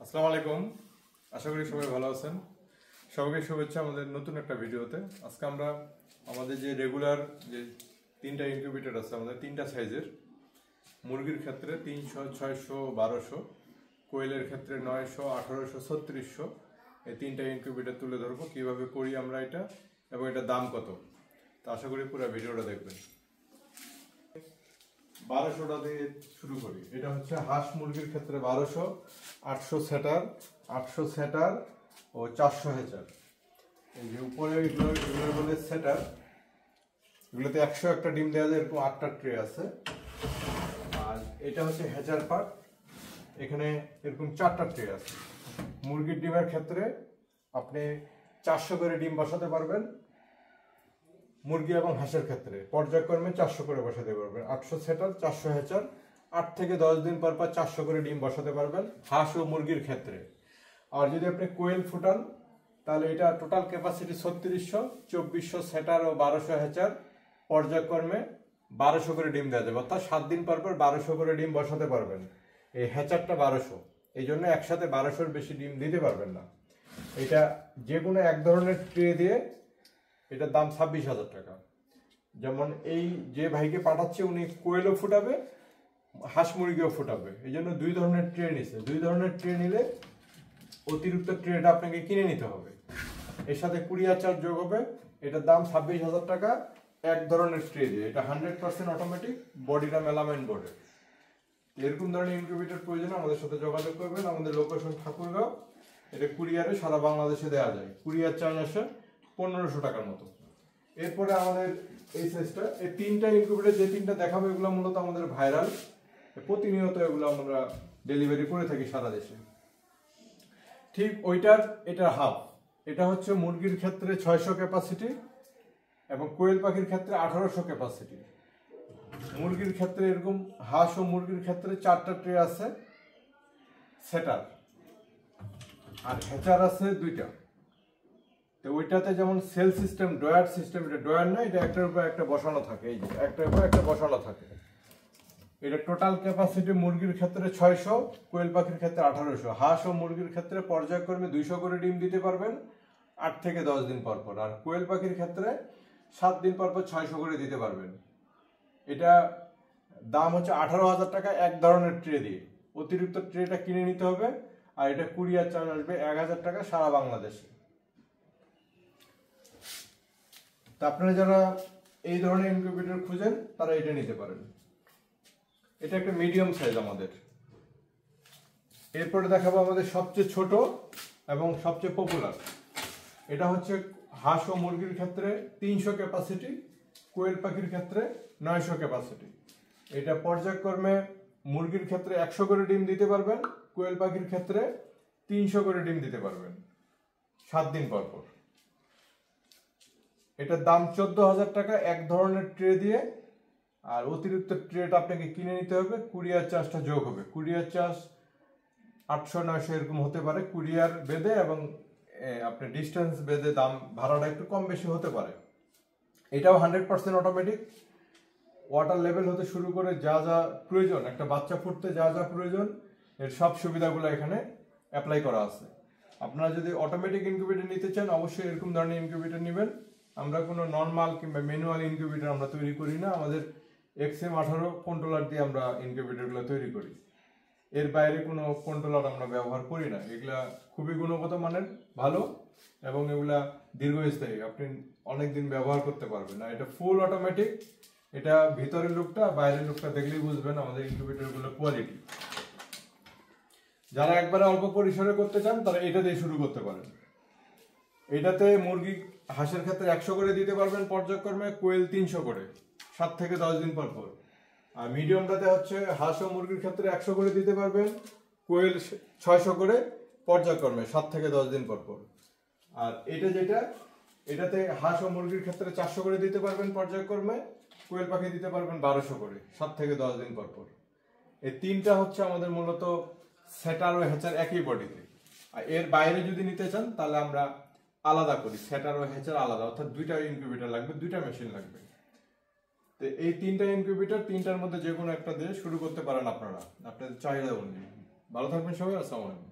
আসসালামু আলাইকুম। আশা করি সবাই ভালো আছেন। সবাইকে শুভেচ্ছা আমাদের নতুন একটা ভিডিওতে। আজকে আমরা আমাদের যে রেগুলার যে তিনটা ইনকিউবেটর আছে, আমাদের তিনটা সাইজের, মুরগির ক্ষেত্রে 300, 600, 1200, কোয়েলের ক্ষেত্রে 900, 1800, 3600, এই তিনটা ইনকিউবেটর তুলে ধরবো কীভাবে করি আমরা এটা এবং এটার দাম কত। তো আশা করি পুরো ভিডিওটা দেখবেন। 1200টা দিয়ে শুরু করি। এটা হচ্ছে হাঁস মুরগির ক্ষেত্রে 1200, 800 সেটার, 800 সেটার ও 400 হেচার। এই যে উপরে এগুলো বলে সেটার, এগুলোতে 100 একটা ডিম দেওয়া যায়, এরকম 8টা ট্রে আছে। আর এটা হচ্ছে হেচার পার্ট, এখানে এরকম 4টা ট্রে আছে। মুরগির ডিমের ক্ষেত্রে আপনি 400 করে ডিম বসাতে পারবেন, মুরগি এবং হাঁসের ক্ষেত্রে পর্যায়ক্রমে 400 করে বসাতে পারবেন। 800 সেটার, 400 হেচার, 8 থেকে 10 দিন পর 400 করে ডিম বসাতে পারবেন হাঁস ও মুরগির ক্ষেত্রে। আর যদি আপনি কোয়েল ফুটান তাহলে এটা টোটাল ক্যাপাসিটি 3600, 2400 সেটার ও 1200 হেচার, পর্যায়ক্রমে 1200 করে ডিম দেওয়া যাবে, অর্থাৎ 7 দিন পর 1200 করে ডিম বসাতে পারবেন। এই হেচারটা 1200, এই জন্য একসাথে 1200-এর বেশি ডিম দিতে পারবেন না। এটা যে কোনো এক ধরনের ট্রে দিয়ে এটার দাম 26,000 টাকা। যেমন এই যে ভাইকে পাঠাচ্ছে উনি কোয়েলও ফুটাবে, হাঁস মুরগিও ফুটাবে, এই জন্য 2 ধরনের ট্রে নিছে। 2 ধরনের ট্রে নিলে অতিরিক্ত ট্রেটা আপনাকে কিনে নিতে হবে, এর সাথে কুরিয়ার চার্জ যোগ হবে। এটার দাম 26,000 টাকা এক ধরনের ট্রে দিয়ে। এটা 100% অটোমেটিক, বডিটা মেলামাইন বোর্ডের। এরকম ধরনের ইনকিউবেটর প্রয়োজনে আমাদের সাথে যোগাযোগ করবেন। আমাদের লোকেশন ঠাকুরগাঁও। এটা কুরিয়ারে সারা বাংলাদেশে দেওয়া যায়। কুরিয়ার চার্জ আসে 1500 টাকার মতো। এরপরে আমাদের এই সাইজটা, এই তিনটা ইনকিউবেটর যে তিনটা দেখাবো এগুলো মূলত আমাদের ভাইরাল, প্রতিনিয়ত এগুলো আমরা ডেলিভারি করে থাকি সারা দেশে। ঠিক এটার হাফ। এটা হচ্ছে মুরগির ক্ষেত্রে 600 ক্যাপাসিটি এবং কোয়েল পাখির ক্ষেত্রে 1800 ক্যাপাসিটি। মুরগির ক্ষেত্রে এরকম হাঁস ও মুরগির ক্ষেত্রে 4টা ট্রে আছে সেটার, আর হেচার আছে 2টা। তো ওইটাতে যেমন সেল সিস্টেম, ড্রয়ার সিস্টেম, এটা ড্রয়ার না, এটা একটার উপর একটা বসানো থাকে। এই যে একটার উপর একটা বসানো থাকে। এটা টোটাল ক্যাপাসিটি মুরগির ক্ষেত্রে 600, কোয়েল পাখির ক্ষেত্রে 1800। হাঁস ও মুরগির ক্ষেত্রে পর্যায়ক্রমে 200 করে ডিম দিতে পারবেন 8 থেকে 10 দিন পর পর। আর কোয়েল পাখির ক্ষেত্রে 7 দিন পর পর 600 করে দিতে পারবেন। এটা দাম হচ্ছে 18,000 টাকা এক ধরনের ট্রে দিয়ে। অতিরিক্ত ট্রেটা কিনে নিতে হবে। আর এটা কুরিয়ার চার্জ আসবে 1000 টাকা সারা বাংলাদেশে। তা আপনারা যারা এই ধরনের ইনকিউবেটর খুঁজেন তারা এটা নিতে পারেন। এটা একটা মিডিয়াম সাইজ আমাদের। এরপরে দেখাবো আমাদের সবচেয়ে ছোট এবং সবচেয়ে পপুলার। এটা হচ্ছে হাঁস ও মুরগির ক্ষেত্রে 300 ক্যাপাসিটি, কোয়েল পাখির ক্ষেত্রে 900 ক্যাপাসিটি। এটা পর্যায়ক্রমে মুরগির ক্ষেত্রে 100 করে ডিম দিতে পারবেন, কোয়েল পাখির ক্ষেত্রে 300 করে ডিম দিতে পারবেন 7 দিন পর পর। এটার দাম 14,000 টাকা এক ধরনের ট্রে দিয়ে। আর অতিরিক্ত ট্রেটা আপনাকে কিনে নিতে হবে, কুরিয়ার চার্জটা যোগ হবে। কুরিয়ার চার্জ 800-900 এরকম হতে পারে কুরিয়ার বেঁধে, এবং আপনি ডিস্টেন্স বেঁধে দাম ভাড়াটা একটু কম বেশি হতে পারে। এটাও 100% অটোমেটিক। ওয়াটার লেভেল হতে শুরু করে যা যা প্রয়োজন, একটা বাচ্চা ফুটতে যা যা প্রয়োজন, এর সব সুবিধাগুলো এখানে অ্যাপ্লাই করা আছে। আপনারা যদি অটোমেটিক ইনকিউবেটর নিতে চান অবশ্যই এরকম ধরনের ইনকিউবেটর নেবেন। আমরা কোনো নর্মাল কিংবা ম্যানুয়াল ইনকিউবেটর আমরা তৈরি করি না। আমাদের XM18 কন্ট্রোলার দিয়ে আমরা ইনকিউবেটরগুলো তৈরি করি। এর বাইরে কোনো কন্ট্রোলার আমরা ব্যবহার করি না। এগুলা খুবই গুণগত মানের, ভালো, এবং এগুলা দীর্ঘস্থায়ী, আপনি অনেকদিন ব্যবহার করতে পারবেন। না, এটা ফুল অটোমেটিক। এটা ভিতরের লুকটা বাইরের লুকটা দেখলেই বুঝবেন আমাদের ইনকিউবেটরগুলো কোয়ালিটি। যারা একবারে অল্প পরিসরে করতে চান তারা এটা দিয়ে শুরু করতে পারেন। এটাতে মুরগি হাঁসের ক্ষেত্রে 100 করে দিতে পারবেন পর্যায়ক্রমে, কোয়েল 300 করে 7 থেকে 10 দিন পর পর। আর মিডিয়ামটাতে হচ্ছে হাঁস ও মুরগির ক্ষেত্রে 100 করে দিতে পারবেন, কোয়েল 600 করে পর্যায়ক্রমে 7 থেকে 10 দিন পর পর। আর এটাতে হাঁস ও মুরগির ক্ষেত্রে 400 করে দিতে পারবেন পর্যায়ক্রমে, কোয়েল পাখি দিতে পারবেন 1200 করে 7 থেকে 10 দিন পর পর। এই তিনটা হচ্ছে আমাদের মূলত সেটার ও হেচার একই বডিতে। আর এর বাইরে যদি নিতে চান তাহলে আমরা আলাদা করি, সেটার ও হেচার আলাদা, অর্থাৎ 2টা ইনকিউবেটর লাগবে, 2টা মেশিন লাগবে। তো এই 3টা ইনকিউবেটর, 3টার মধ্যে যে কোনো একটা দিয়ে শুরু করতে পারেন আপনারা আপনাদের চাহিদা অনুযায়ী। ভালো থাকবেন সবাই। আসসালামু আলাইকুম।